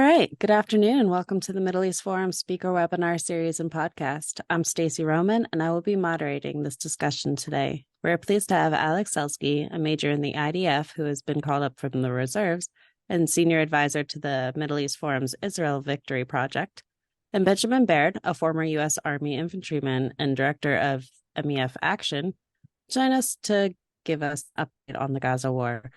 right. Good afternoon and welcome to the Middle East Forum speaker webinar series and podcast. I'm Stacy Roman and I will be moderating this discussion today. We're pleased to have Alex Selsky, a major in the IDF who has been called up from the reserves and senior advisor to the Middle East Forum's Israel Victory Project, and Benjamin Baird, a former U.S. Army infantryman and director of MEF Action, join us to give us an update on the Gaza war.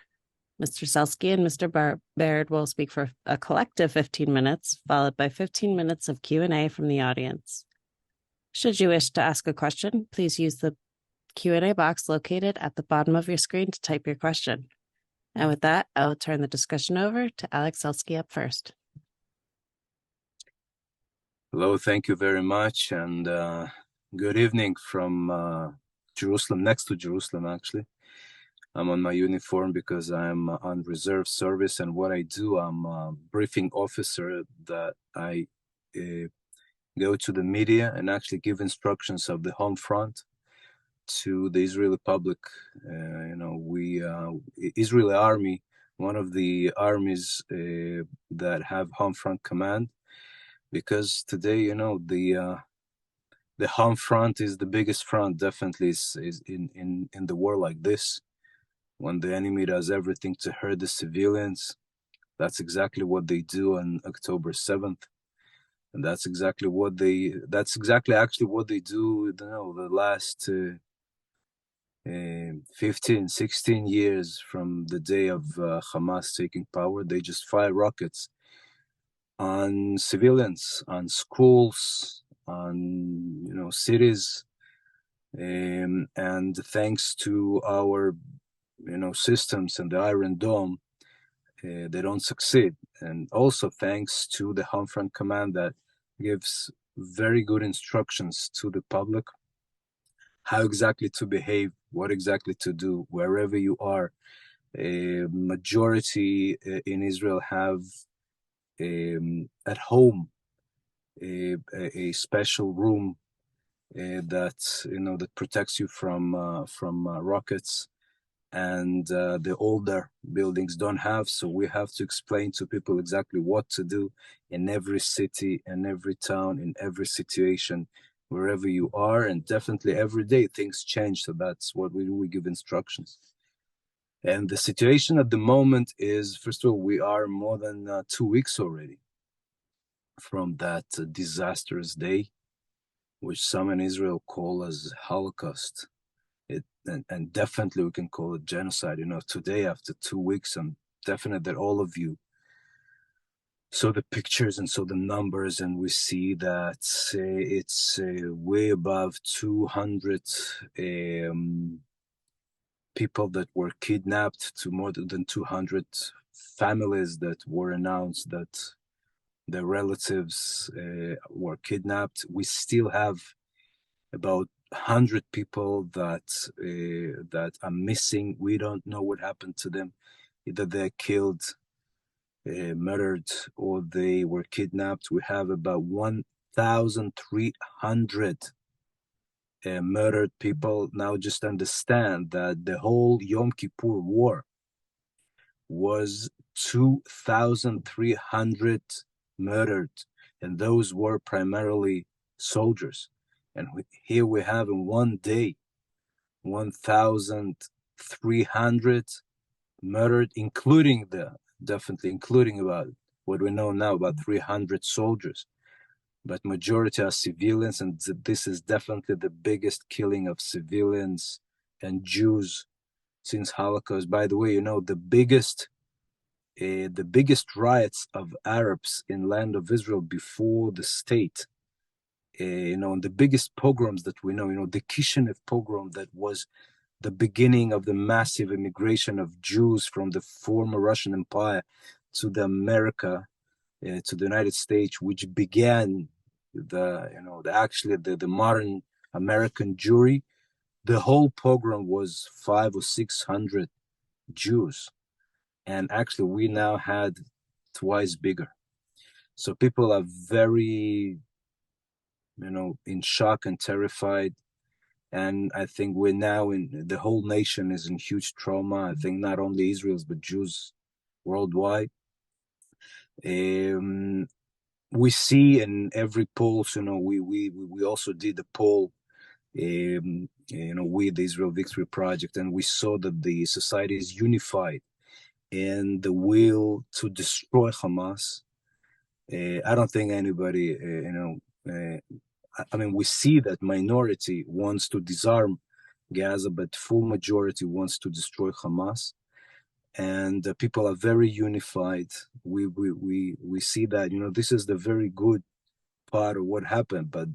Mr. Selsky and Mr. Baird will speak for a collective 15 minutes, followed by 15 minutes of Q&A from the audience. Should you wish to ask a question, please use the Q&A box located at the bottom of your screen to type your question. And with that, I'll turn the discussion over to Alex Selsky up first. Hello, thank you very much, and good evening from Jerusalem, next to Jerusalem, actually. I'm on my uniform because I'm on reserve service, and what I do, I'm a briefing officer that I go to the media and actually give instructions of the home front to the Israeli public. Israeli army, one of the armies that have home front command, because today, the home front is the biggest front, definitely is in the war like this. When the enemy does everything to hurt the civilians, that's exactly what they do on October 7th. And that's exactly actually what they do, the last 15, 16 years from the day of Hamas taking power. They just fire rockets on civilians, on schools, on, cities. And thanks to our systems and the Iron Dome, they don't succeed. And also thanks to the Home Front Command that gives very good instructions to the public, how exactly to behave, what exactly to do, wherever you are. A majority in Israel have at home a special room that protects you from rockets. And the older buildings don't have, so we have to explain to people exactly what to do in every city, in every town, in every situation, wherever you are. And definitely every day things change, so that's what we do. We give instructions. And the situation at the moment is, first of all, we are more than 2 weeks already from that disastrous day, which some in Israel call as Holocaust. And definitely we can call it genocide. Today, after 2 weeks, I'm definite that all of you saw the pictures and saw the numbers, and we see that it's way above 200 people that were kidnapped, to more than 200 families that were announced that their relatives were kidnapped. We still have about 100 people that are missing. We don't know what happened to them. Either they're killed, murdered, or they were kidnapped. We have about 1,300 murdered people. Now just understand that the whole Yom Kippur war was 2,300 murdered, and those were primarily soldiers. And here we have in one day 1,300 murdered, including about what we know now, about 300 soldiers. But majority are civilians, and this is definitely the biggest killing of civilians and Jews since Holocaust. By the way, the biggest riots of Arabs in land of Israel before the state, and the biggest pogroms that we know, the Kishinev pogrom, that was the beginning of the massive immigration of Jews from the former Russian Empire to the United States, which began the modern American Jewry. The whole pogrom was 500 or 600 Jews, and actually we now had twice bigger. So people are very in shock and terrified. And I think we're now the whole nation is in huge trauma. I think not only Israel's, but Jews worldwide. We see in every poll, we also did a poll, with the Israel Victory Project, and we saw that the society is unified in the will to destroy Hamas. I don't think anybody, we see that minority wants to disarm Gaza, but full majority wants to destroy Hamas. And people are very unified. We see that, this is the very good part of what happened, but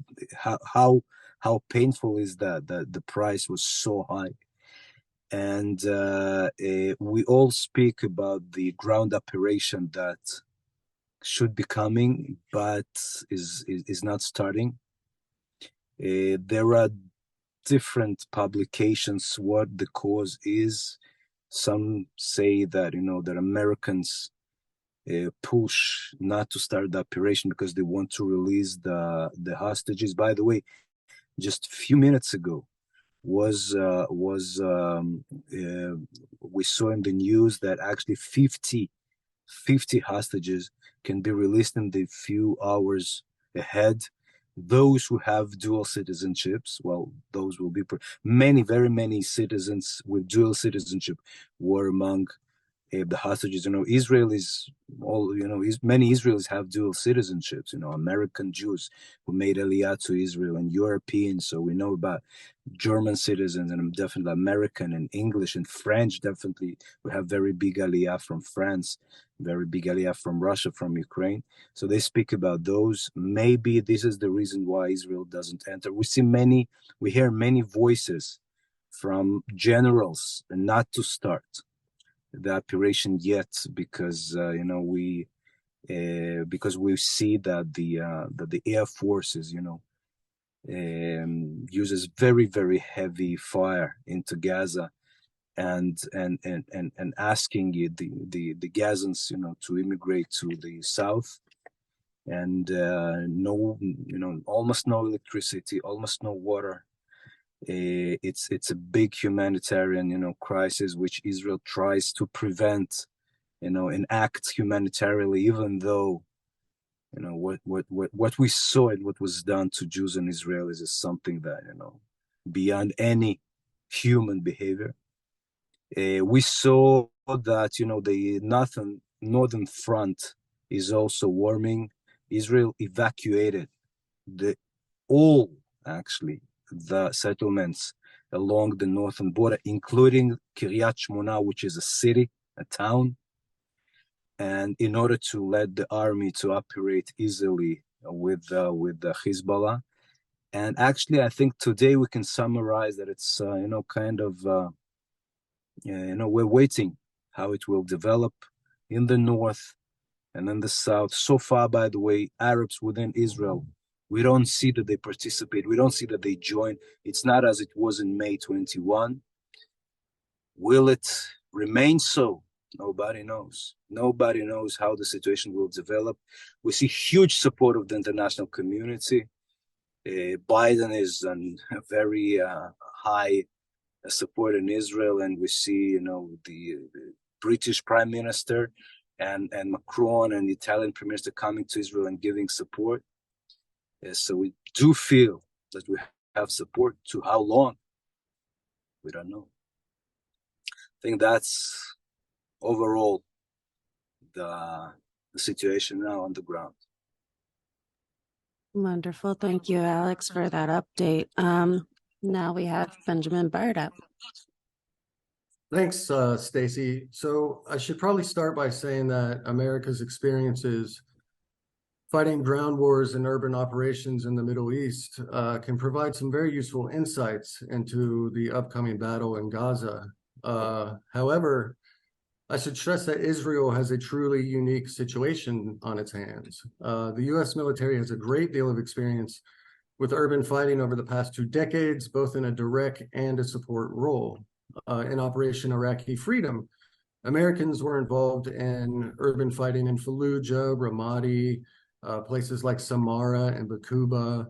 how painful is that the price was so high. And we all speak about the ground operation that should be coming, but is not starting. There are different publications what the cause is. Some say that that Americans push not to start the operation because they want to release the hostages. By the way, just a few minutes ago, we saw in the news that actually 50 hostages can be released in the few hours ahead. Those who have dual citizenships, well, those will be very many citizens with dual citizenship were among the hostages. Israel is all, many Israelis have dual citizenships, American Jews who made Aliyah to Israel, and Europeans. So we know about German citizens, and definitely American and English and French. Definitely, we have very big Aliyah from France, very big Aliyah from Russia, from Ukraine. So they speak about those. Maybe this is the reason why Israel doesn't enter. We hear many voices from generals not to start the operation yet, because because we see that the Air Forces uses very heavy fire into Gaza, and asking the Gazans to immigrate to the south, and no, almost no electricity, almost no water. It's a big humanitarian crisis which Israel tries to prevent, and act humanitarily, even though what we saw and what was done to Jews and Israelis is something that beyond any human behavior. We saw that the northern front is also warming. Israel evacuated all actually the settlements along the northern border, including Kiryat Shmona, which is a city, a town, and in order to let the army to operate easily with the Hezbollah. And actually, I think today we can summarize that it's we're waiting how it will develop in the north and in the south. So far, by the way, Arabs within Israel, we don't see that they participate. We don't see that they join. It's not as it was in May 21. Will it remain so? Nobody knows. Nobody knows how the situation will develop. We see huge support of the international community. Biden is on a very high support in Israel, and we see, the British Prime Minister and Macron and the Italian Prime Minister coming to Israel and giving support. So we do feel that we have support. To how long? We don't know. I think that's overall the situation now on the ground. Wonderful. Thank you, Alex, for that update. Now we have Benjamin Baird up. Thanks, Stacy. So I should probably start by saying that America's experiences fighting ground wars and urban operations in the Middle East can provide some very useful insights into the upcoming battle in Gaza. However, I should stress that Israel has a truly unique situation on its hands. The U.S. military has a great deal of experience with urban fighting over the past 2 decades, both in a direct and a support role. In Operation Iraqi Freedom, Americans were involved in urban fighting in Fallujah, Ramadi, places like Samara and Bakuba,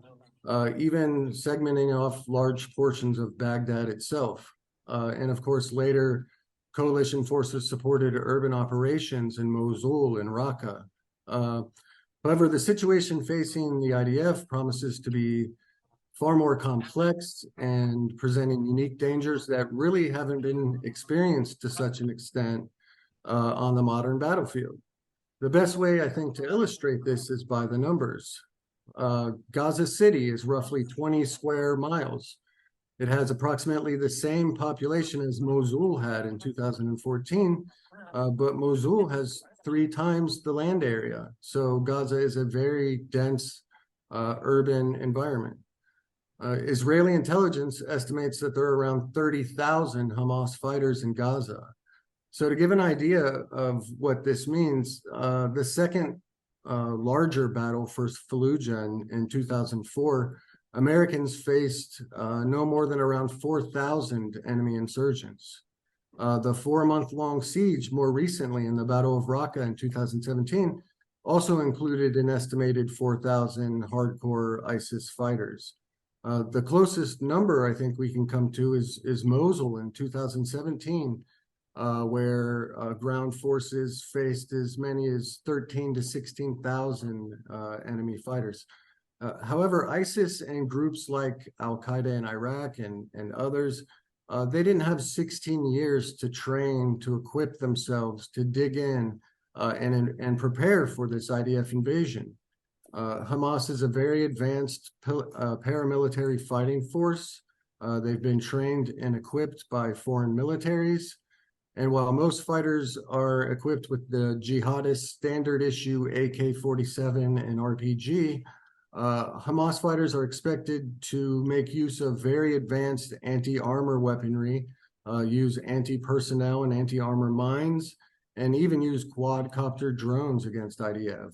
even segmenting off large portions of Baghdad itself. And of course, later, coalition forces supported urban operations in Mosul and Raqqa. However, the situation facing the IDF promises to be far more complex and presenting unique dangers that really haven't been experienced to such an extent on the modern battlefield. The best way, I think, to illustrate this is by the numbers. Gaza City is roughly 20 square miles. It has approximately the same population as Mosul had in 2014, but Mosul has 3 times the land area. So Gaza is a very dense urban environment. Israeli intelligence estimates that there are around 30,000 Hamas fighters in Gaza. So to give an idea of what this means, the second larger battle, First Fallujah in 2004, Americans faced no more than around 4,000 enemy insurgents. The 4-month-long siege more recently in the Battle of Raqqa in 2017 also included an estimated 4,000 hardcore ISIS fighters. The closest number I think we can come to is Mosul in 2017, where ground forces faced as many as 13 to 16,000 enemy fighters. However, ISIS and groups like Al-Qaeda in Iraq and others, they didn't have 16 years to train, to equip themselves, to dig in and prepare for this IDF invasion. Hamas is a very advanced paramilitary fighting force. They've been trained and equipped by foreign militaries. And while most fighters are equipped with the jihadist standard issue AK-47 and RPG, Hamas fighters are expected to make use of very advanced anti-armor weaponry, use anti-personnel and anti-armor mines, and even use quadcopter drones against IDF.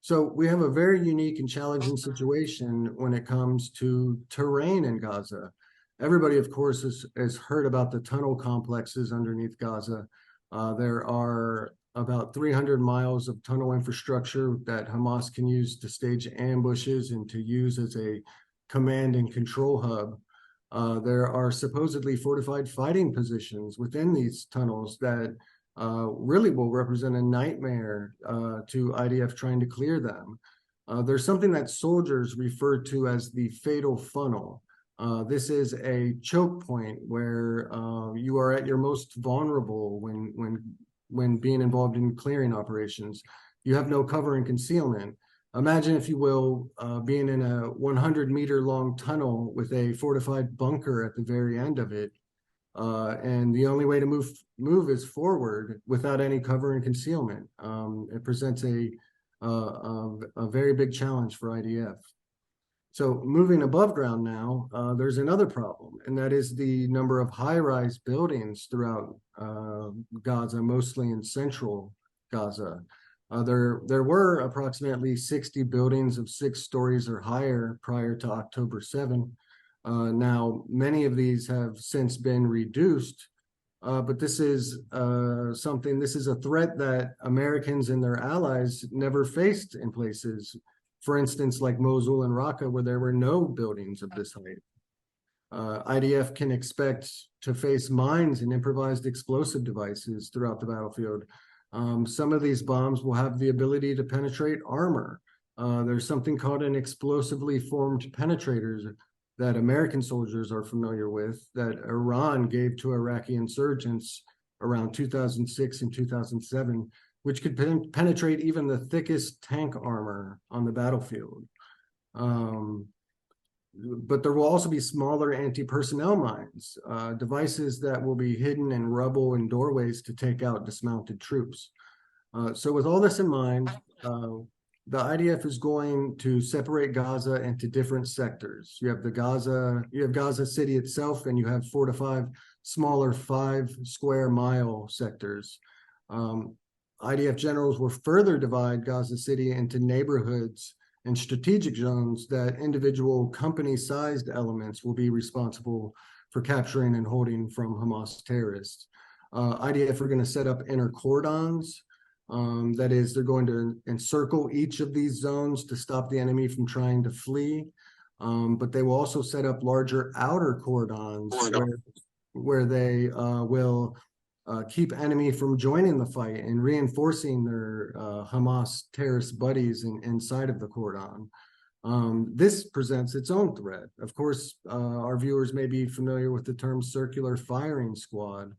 So we have a very unique and challenging situation when it comes to terrain in Gaza. Everybody, of course, has heard about the tunnel complexes underneath Gaza. There are about 300 miles of tunnel infrastructure that Hamas can use to stage ambushes and to use as a command and control hub. There are supposedly fortified fighting positions within these tunnels that really will represent a nightmare to IDF trying to clear them. There's something that soldiers refer to as the fatal funnel. This is a choke point where you are at your most vulnerable when being involved in clearing operations. You have no cover and concealment. Imagine, if you will, being in a 100-meter long tunnel with a fortified bunker at the very end of it. And the only way to move is forward without any cover and concealment. It presents a very big challenge for IDF. So moving above ground now, there's another problem, and that is the number of high-rise buildings throughout Gaza, mostly in central Gaza. There were approximately 60 buildings of 6 stories or higher prior to October 7. Now, many of these have since been reduced, but this is this is a threat that Americans and their allies never faced in places, for instance, like Mosul and Raqqa, where there were no buildings of this height. IDF can expect to face mines and improvised explosive devices throughout the battlefield. Some of these bombs will have the ability to penetrate armor. There's something called an explosively formed penetrators that American soldiers are familiar with, that Iran gave to Iraqi insurgents around 2006 and 2007, which could penetrate even the thickest tank armor on the battlefield. But there will also be smaller anti-personnel mines, devices that will be hidden in rubble and doorways to take out dismounted troops. So with all this in mind, the IDF is going to separate Gaza into different sectors. You have Gaza City itself, and you have 4 to 5 smaller 5-square-mile sectors. IDF generals will further divide Gaza City into neighborhoods and strategic zones that individual company-sized elements will be responsible for capturing and holding from Hamas terrorists. IDF are going to set up inner cordons. That is, they're going to encircle each of these zones to stop the enemy from trying to flee. But they will also set up larger outer cordons where they will keep enemy from joining the fight and reinforcing their Hamas terrorist buddies inside of the cordon. This presents its own threat. Of course, our viewers may be familiar with the term circular firing squad,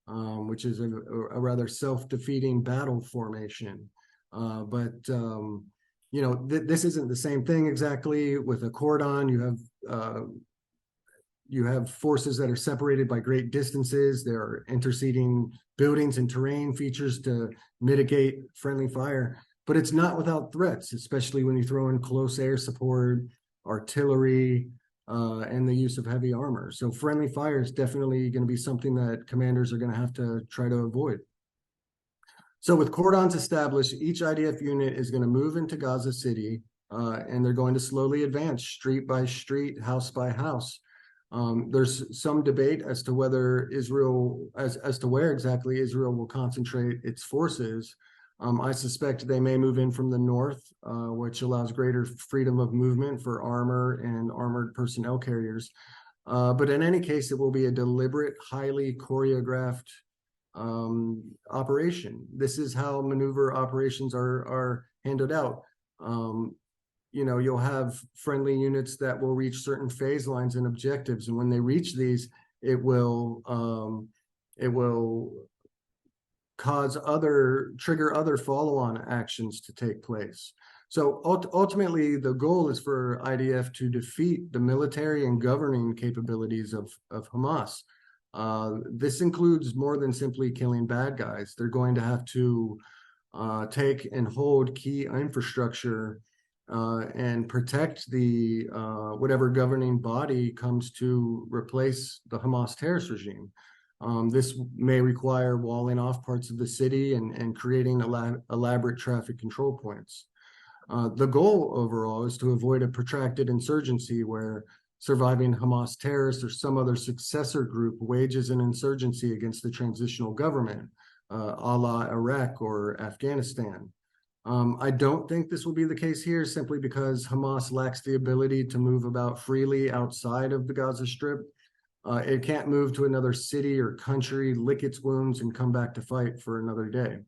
which is a rather self-defeating battle formation. This isn't the same thing exactly. With a cordon, you have forces that are separated by great distances. There are interceding buildings and terrain features to mitigate friendly fire. But it's not without threats, especially when you throw in close air support, artillery, and the use of heavy armor. So friendly fire is definitely going to be something that commanders are going to have to try to avoid. So with cordons established, each IDF unit is going to move into Gaza City, and they're going to slowly advance street by street, house by house. There's some debate as to whether Israel, as to where exactly Israel will concentrate its forces. I suspect they may move in from the north, which allows greater freedom of movement for armor and armored personnel carriers. But in any case, it will be a deliberate, highly choreographed operation. This is how maneuver operations are handed out. You'll have friendly units that will reach certain phase lines and objectives, and when they reach these, it will trigger other follow-on actions to take place. So ultimately, the goal is for IDF to defeat the military and governing capabilities of Hamas. This includes more than simply killing bad guys. They're going to have to take and hold key infrastructure and protect the whatever governing body comes to replace the Hamas terrorist regime. This may require walling off parts of the city and creating elaborate traffic control points. The goal overall is to avoid a protracted insurgency where surviving Hamas terrorists or some other successor group wages an insurgency against the transitional government, a la Iraq or Afghanistan. I don't think this will be the case here simply because Hamas lacks the ability to move about freely outside of the Gaza Strip. It can't move to another city or country, lick its wounds, and come back to fight for another day.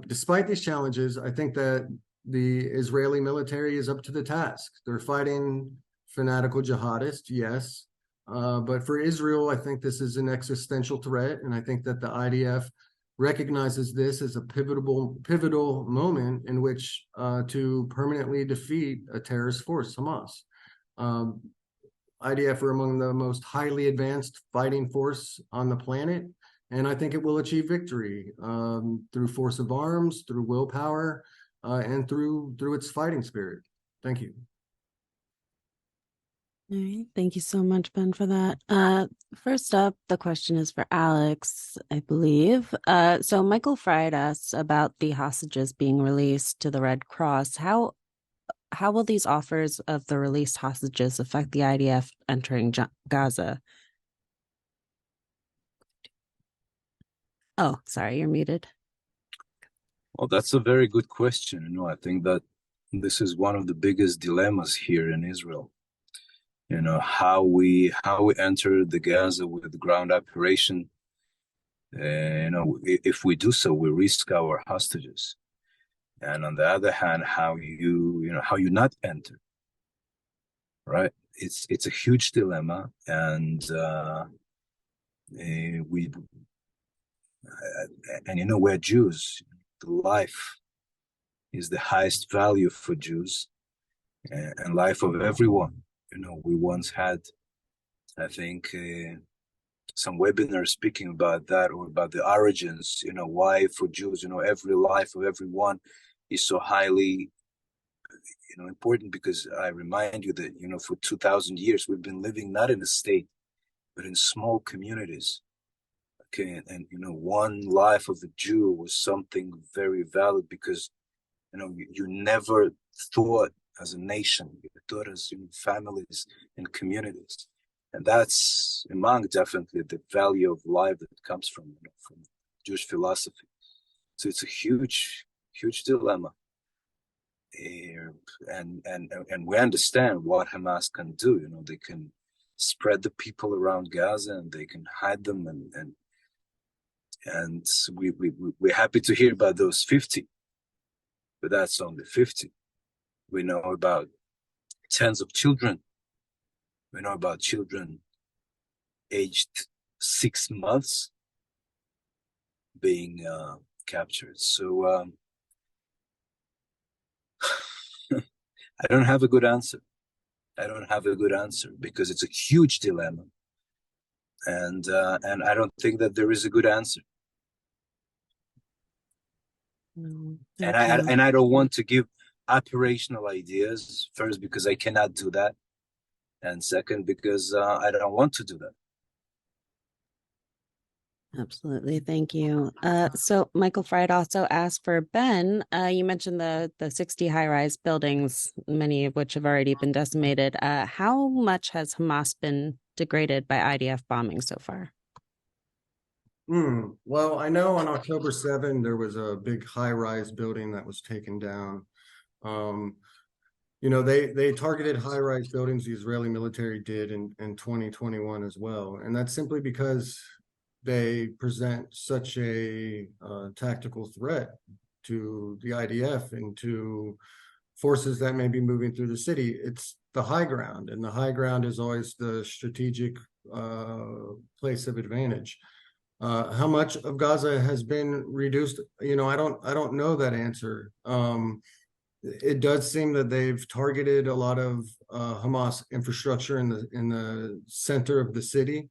Despite these challenges, I think that the Israeli military is up to the task. They're fighting fanatical jihadists, yes. But for Israel, I think this is an existential threat, and I think that the IDF recognizes this as a pivotal moment in which to permanently defeat a terrorist force, Hamas. IDF are among the most highly advanced fighting force on the planet, and I think it will achieve victory through force of arms, through willpower, and through its fighting spirit. Thank you. All right. Thank you so much, Ben, for that. First up, the question is for Alex, I believe. So Michael Fried asked about the hostages being released to the Red Cross. How will these offers of the released hostages affect the IDF entering Gaza? Oh, sorry, you're muted. Well, that's a very good question. I think that this is one of the biggest dilemmas here in Israel. How we enter the Gaza with ground operation. If we do so, we risk our hostages. And on the other hand, how you not enter, right? It's a huge dilemma, and we're Jews. Life is the highest value for Jews, and life of everyone. We once had, I think, some webinars speaking about that, or about the origins, why for Jews, every life of everyone is so highly, important, because I remind you that, for 2,000 years, we've been living not in a state, but in small communities. Okay. And one life of a Jew was something very valid because, you never thought as a nation, you thought as families and communities. And that's among definitely the value of life that comes from Jewish philosophy. So it's a huge, huge dilemma. And we understand what Hamas can do. They can spread the people around Gaza, and they can hide them, and And we're happy to hear about those 50, but that's only 50. We know about tens of children. We know about children aged 6 months being captured. So I don't have a good answer. I don't have a good answer because it's a huge dilemma, and I don't think that there is a good answer. No, and I don't want to give operational ideas, first because I cannot do that, and second because I don't want to do that. Absolutely. Thank you. So Michael Fried also asked for Ben. You mentioned the 60 high-rise buildings, many of which have already been decimated. How much has Hamas been degraded by IDF bombing so far? Well, I know on October 7, there was a big high-rise building that was taken down. You know, they targeted high-rise buildings, the Israeli military did in 2021 as well. And that's simply because they present such a tactical threat to the IDF and to forces that may be moving through the city. It's the high ground, and the high ground is always the strategic place of advantage. How much of Gaza has been reduced? You know, I don't know that answer. It does seem that they've targeted a lot of Hamas infrastructure in the center of the city.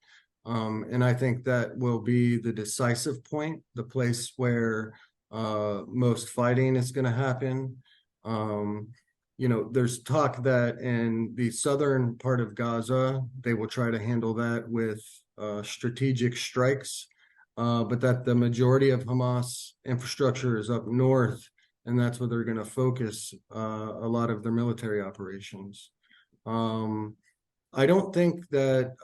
And I think that will be the decisive point, the place where most fighting is going to happen. You know, there's talk that in the southern part of Gaza, they will try to handle that with strategic strikes, but that the majority of Hamas infrastructure is up north, and that's where they're going to focus a lot of their military operations. I don't think that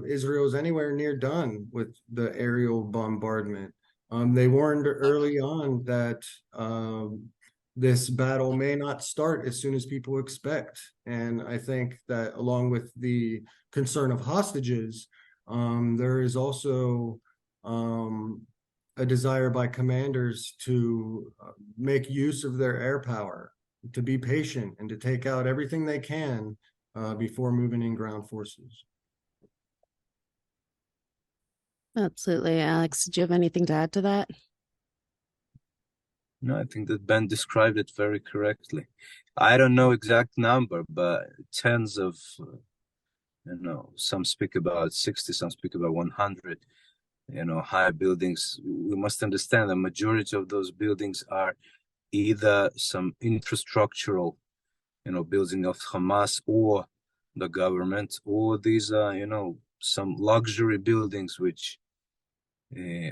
Israel is anywhere near done with the aerial bombardment. They warned early on that this battle may not start as soon as people expect. And I think that along with the concern of hostages, there is also a desire by commanders to make use of their air power, to be patient and to take out everything they can before moving in ground forces. Absolutely. Alex, did you have anything to add to that? No, I think that Ben described it very correctly. I don't know exact number, but tens of, you know, some speak about 60, some speak about 100, you know, high buildings. We must understand the majority of those buildings are either some infrastructural, you know, building of Hamas or the government, or these are, you know, some luxury buildings which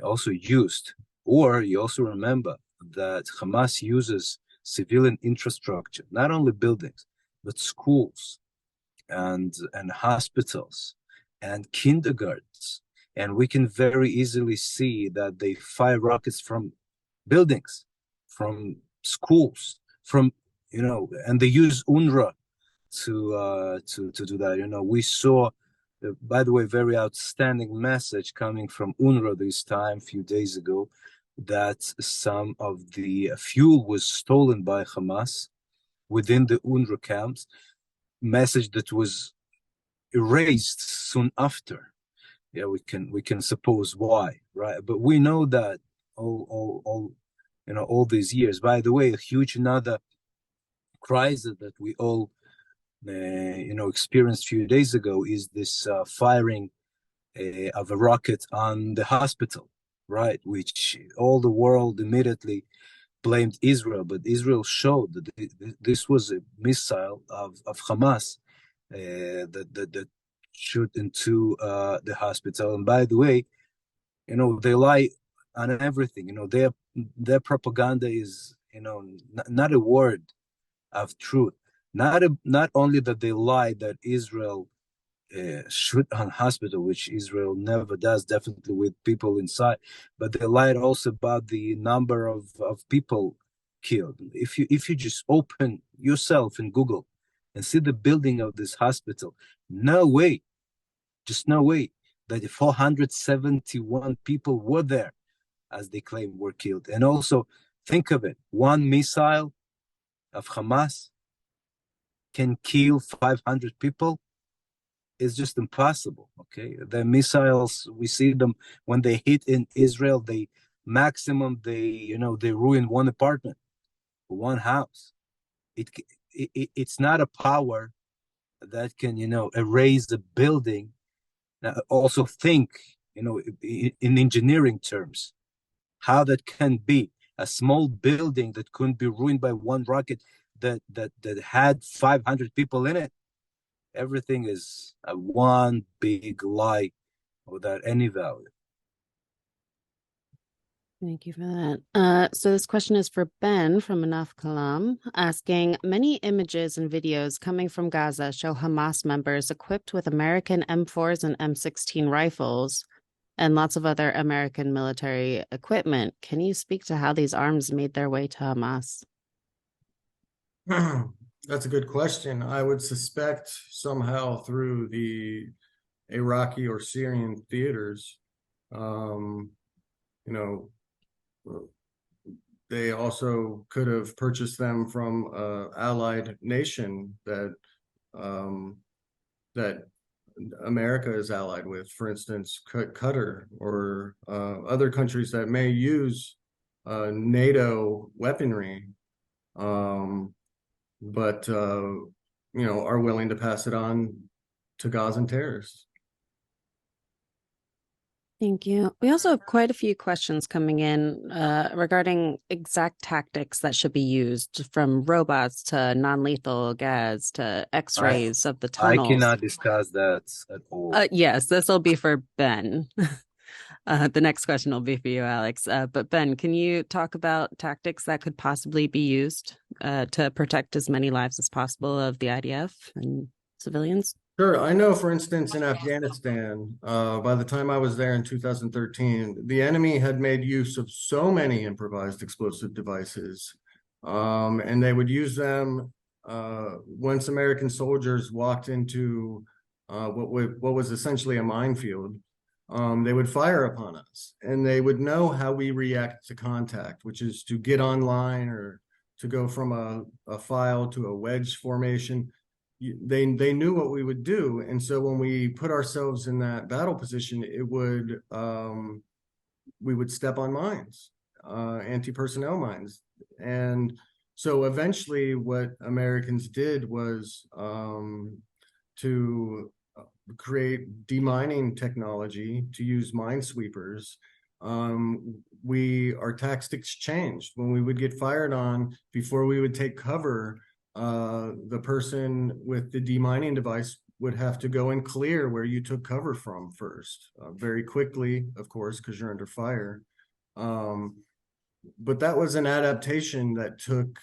also used. Or you also remember that Hamas uses civilian infrastructure, not only buildings, but schools and hospitals and kindergartens. And we can very easily see that they fire rockets from buildings, from schools, from, you know, and they use UNRWA to do that. You know, we saw, by the way, very outstanding message coming from UNRWA this time, a few days ago, that some of the fuel was stolen by Hamas within the UNRWA camps. Message that was erased soon after. Yeah, we can suppose why, right? But we know that all you know, all these years. By the way, a huge another crisis that we all you know, experienced a few days ago is this firing of a rocket on the hospital, right? Which all the world immediately blamed Israel, but Israel showed that this was a missile of Hamas that shoot into the hospital. And by the way, you know, they lie on everything. You know, their propaganda is, you know, not a word of truth. Not only that they lie that Israel shoot on hospital, which Israel never does, definitely with people inside, but they lied also about the number of people killed. If you just open yourself in Google and see the building of this hospital, no way, just no way that 471 people were there. as they claim, were killed. And also, think of it, one missile of Hamas can kill 500 people. It's just impossible, okay? The missiles, we see them when they hit in Israel, they ruin one apartment, one house. It's not a power that can, erase the building. Now, also think, in engineering terms, how that can be a small building that couldn't be ruined by one rocket that had 500 people in it. Everything is a one big lie without any value. Thank you for that. So this question is for Ben from Manaf Kalam, asking, many images and videos coming from Gaza show Hamas members equipped with American M4s and M16 rifles and lots of other American military equipment. Can you speak to how these arms made their way to Hamas? That's a good question. I would suspect somehow through the Iraqi or Syrian theaters. They also could have purchased them from an allied nation that America is allied with, for instance, Qatar or other countries that may use NATO weaponry, but are willing to pass it on to Gazan terrorists. Thank you. We also have quite a few questions coming in regarding exact tactics that should be used, from robots to non-lethal gas to X-rays of the tunnels. I cannot discuss that at all. Yes, this will be for Ben. The next question will be for you, Alex. But Ben, can you talk about tactics that could possibly be used to protect as many lives as possible of the IDF and civilians? Sure. I know, for instance, in Afghanistan, by the time I was there in 2013, the enemy had made use of so many improvised explosive devices, and they would use them once American soldiers walked into what was essentially a minefield. They would fire upon us, and they would know how we react to contact, which is to get online or to go from a file to a wedge formation. They knew what we would do, and so when we put ourselves in that battle position, we would step on mines, anti-personnel mines. And so eventually what Americans did was to create demining technology to use minesweepers. Our tactics changed. When we would get fired on, before we would take cover, the person with the demining device would have to go and clear where you took cover from first, very quickly, of course, because you're under fire. But that was an adaptation that took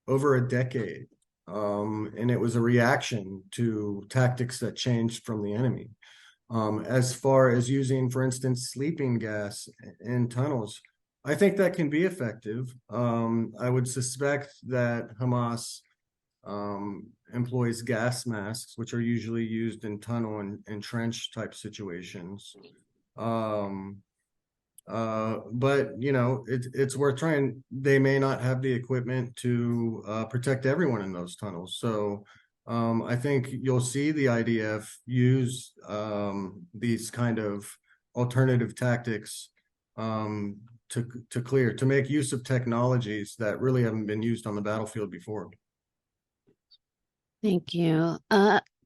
over a decade, and it was a reaction to tactics that changed from the enemy. As far as using, for instance, sleeping gas in tunnels, I think that can be effective. I would suspect that Hamas employs gas masks, which are usually used in tunnel and trench type situations. But it's worth trying. They may not have the equipment to protect everyone in those tunnels. So I think you'll see the IDF use these kind of alternative tactics to make use of technologies that really haven't been used on the battlefield before. Thank you.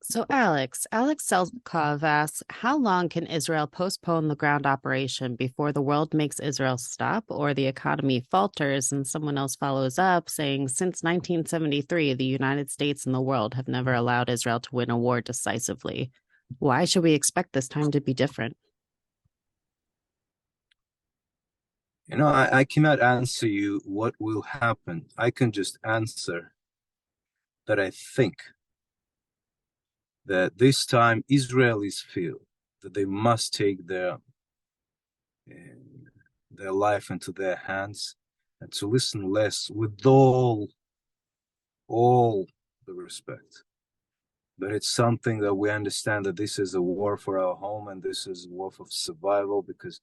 So Alex Selkov asks, how long can Israel postpone the ground operation before the world makes Israel stop or the economy falters? And someone else follows up saying, since 1973, the United States and the world have never allowed Israel to win a war decisively. Why should we expect this time to be different? I cannot answer you what will happen. I can just answer that I think that this time Israelis feel that they must take their life into their hands and to listen less, with all the respect. But it's something that we understand that this is a war for our home, and this is a war for survival, because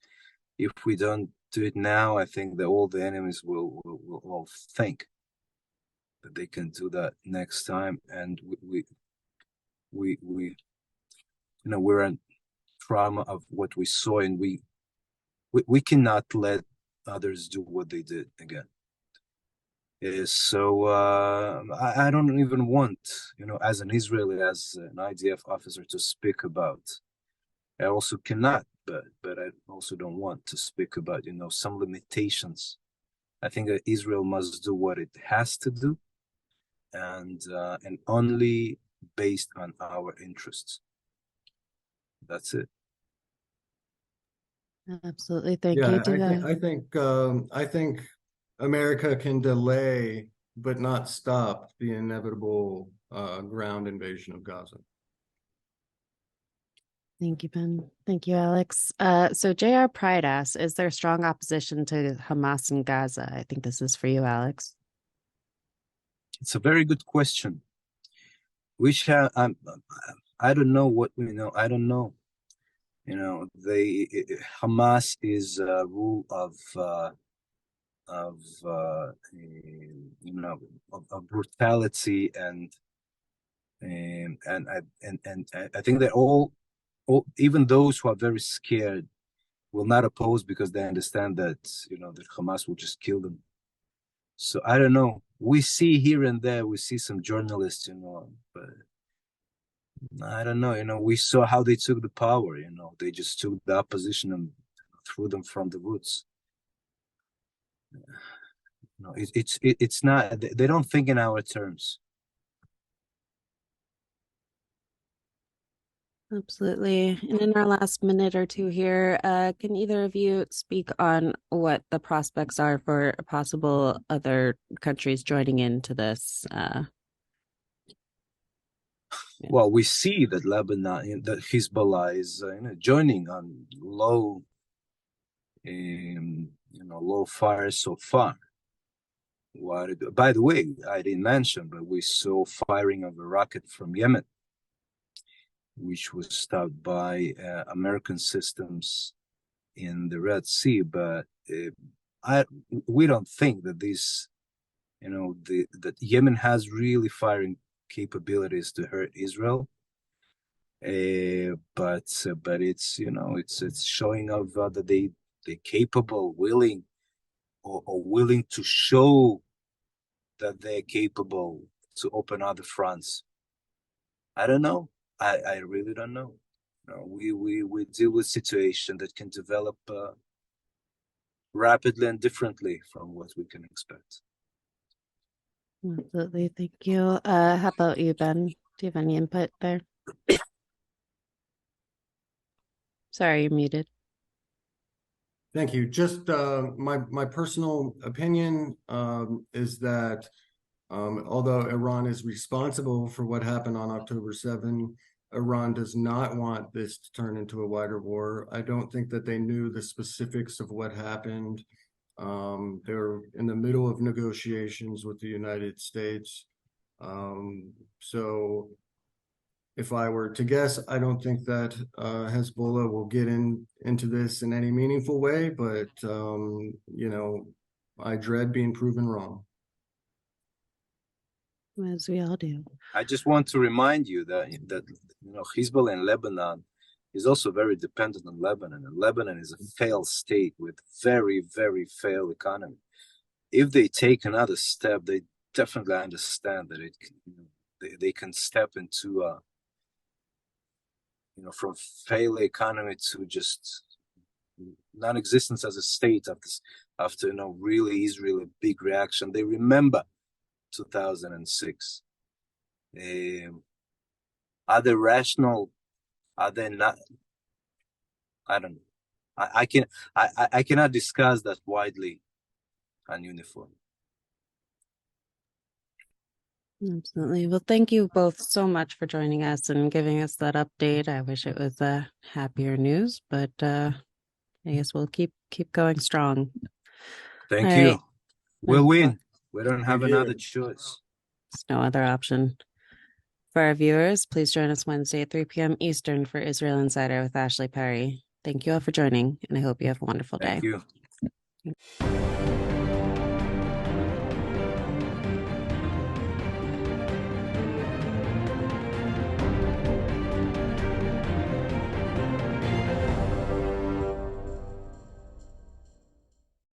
if we don't do it now, I think that all the enemies will all think that they can do that next time, and we we're in trauma of what we saw, and we cannot let others do what they did again. So I don't even want, as an Israeli, as an IDF officer, to speak about. I also cannot, but I also don't want to speak about, some limitations. I think that Israel must do what it has to do, and only based on our interests. That's it. Absolutely. Thank Yeah, you. I think America can delay but not stop the inevitable ground invasion of Gaza. Thank you, Ben. Thank you, Alex. So JR Pride asks, is there strong opposition to Hamas in Gaza? I think this is for you, Alex. It's a very good question. I don't know what we know. I don't know. Hamas is a rule of brutality, and I think that all even those who are very scared will not oppose, because they understand that that Hamas will just kill them. So I don't know. We see here and there, we see some journalists, but I don't know. We saw how they took the power. They just took the opposition and threw them from the roots. It's not. They don't think in our terms. Absolutely. And in our last minute or two here, can either of you speak on what the prospects are for possible other countries joining into this? Well, we see that Lebanon, that Hezbollah is joining on low fire so far. By the way, I didn't mention, but we saw firing of a rocket from Yemen, which was stopped by American systems in the Red Sea. But we don't think that that Yemen has really firing capabilities to hurt Israel. But it's it's showing of that they're capable, willing, or willing to show that they're capable to open other fronts. I don't know. I really don't know. We deal with situation that can develop rapidly and differently from what we can expect. Absolutely. Thank you. How about you, Ben? Do you have any input there? Sorry, you're muted. Thank you. Just my personal opinion is that although Iran is responsible for what happened on October 7, Iran does not want this to turn into a wider war. I don't think that they knew the specifics of what happened. They're in the middle of negotiations with the United States. So if I were to guess, I don't think that Hezbollah will get into this in any meaningful way, but I dread being proven wrong. As we all do. I just want to remind you that Hezbollah in Lebanon is also very dependent on Lebanon, and Lebanon is a failed state with very, very failed economy. If they take another step, they definitely understand that they can step into from failed economy to just non-existence as a state after really Israeli big reaction. They remember 2006. Are they rational? Are they not? I don't know. I cannot discuss that widely and uniform. Absolutely. Well, thank you both so much for joining us and giving us that update. I wish it was happier news, but I guess we'll keep going strong. Thank you. Right. We'll win. We don't have another choice. There's no other option. For our viewers, please join us Wednesday at 3 p.m. Eastern for Israel Insider with Ashley Perry. Thank you all for joining, and I hope you have a wonderful day. Thank you.